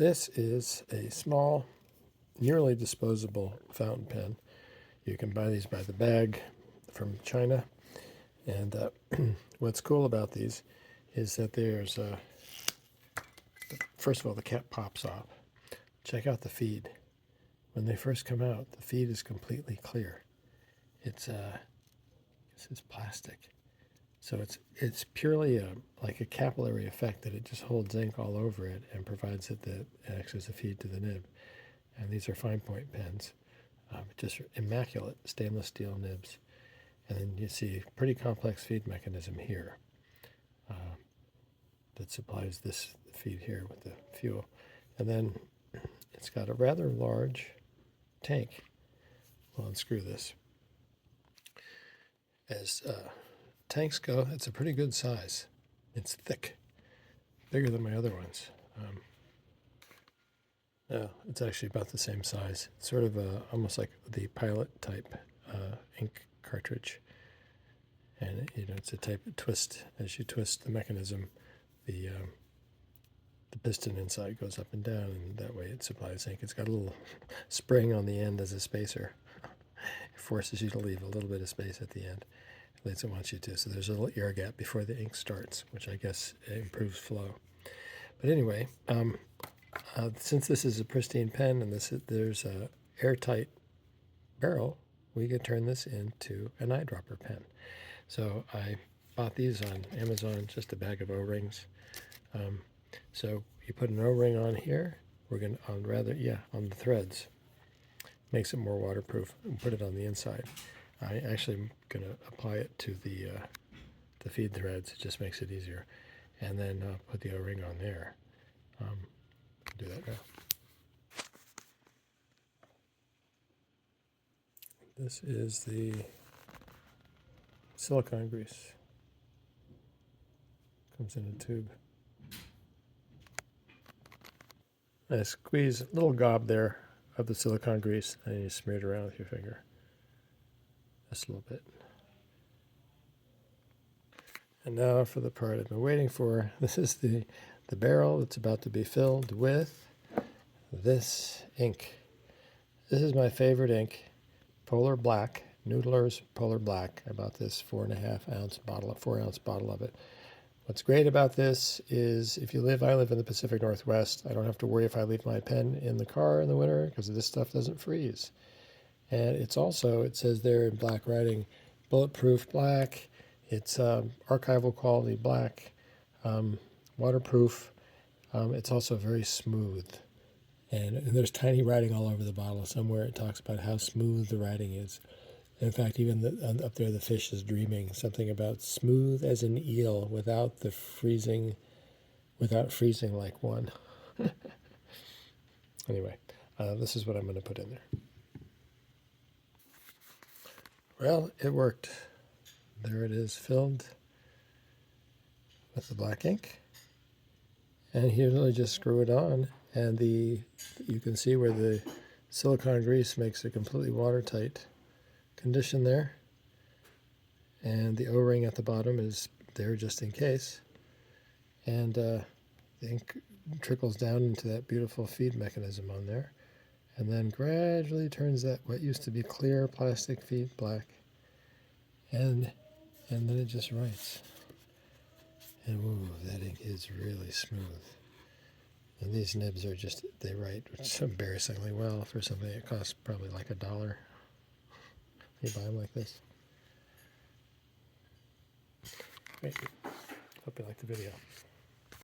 This is a small, nearly disposable fountain pen. You can buy these by the bag from China. And what's cool about these is that there's, first of all, the cap pops off. Check out the feed. When they first come out, the feed is completely clear. It's this is plastic. So it's purely like a capillary effect that it just holds ink all over it and provides it that acts as a feed to the nib. And these are fine point pens, just immaculate stainless steel nibs. And then you see a pretty complex feed mechanism here that supplies this feed here with the fuel. And then it's got a rather large tank. We'll unscrew this. As tanks go, it's a pretty good size. It's thick, bigger than my other ones. No, it's actually about the same size. It's sort of almost like the Pilot type ink cartridge. And it's a type of twist. As you twist the mechanism, the piston inside goes up and down, and that way it supplies ink. It's got a little spring on the end as a spacer. It forces you to leave a little bit of space at the end. At least it wants you to. So there's a little air gap before the ink starts, which I guess improves flow. But anyway, since this is a pristine pen and there's a airtight barrel, we could turn this into an eyedropper pen. So I bought these on Amazon, just a bag of O-rings. So you put an O-ring on here. We're going to, on the threads. Makes it more waterproof. And put it on the inside. I actually am going to apply it to the feed threads. It just makes it easier. And then put the O-ring on there. Do that now. This is the silicone grease. Comes in a tube. I squeeze a little gob there of the silicone grease, and you smear it around with your finger. Just a little bit. And now for the part I've been waiting for. This is the barrel that's about to be filled with this ink. This is my favorite ink, Polar Black, Noodler's Polar Black. I bought this 4.5 ounce bottle, 4 ounce bottle of it. What's great about this is I live in the Pacific Northwest. I don't have to worry if I leave my pen in the car in the winter because this stuff doesn't freeze. And it says there in black writing, bulletproof black. It's archival quality black, waterproof. It's also very smooth. And there's tiny writing all over the bottle. Somewhere it talks about how smooth the writing is. In fact, even up there, the fish is dreaming. Something about smooth as an eel without freezing like one. Anyway, this is what I'm going to put in there. Well, it worked. There it is, filled with the black ink. And you really just screw it on, and you can see where the silicone grease makes a completely watertight condition there, and the O-ring at the bottom is there just in case, and the ink trickles down into that beautiful feed mechanism on there, and then gradually turns that what used to be clear plastic feed black, and then it just writes, and ooh, that ink is really smooth. And these nibs they write embarrassingly well for something that costs probably like $1. You buy them like this. Thank you. Hope you liked the video.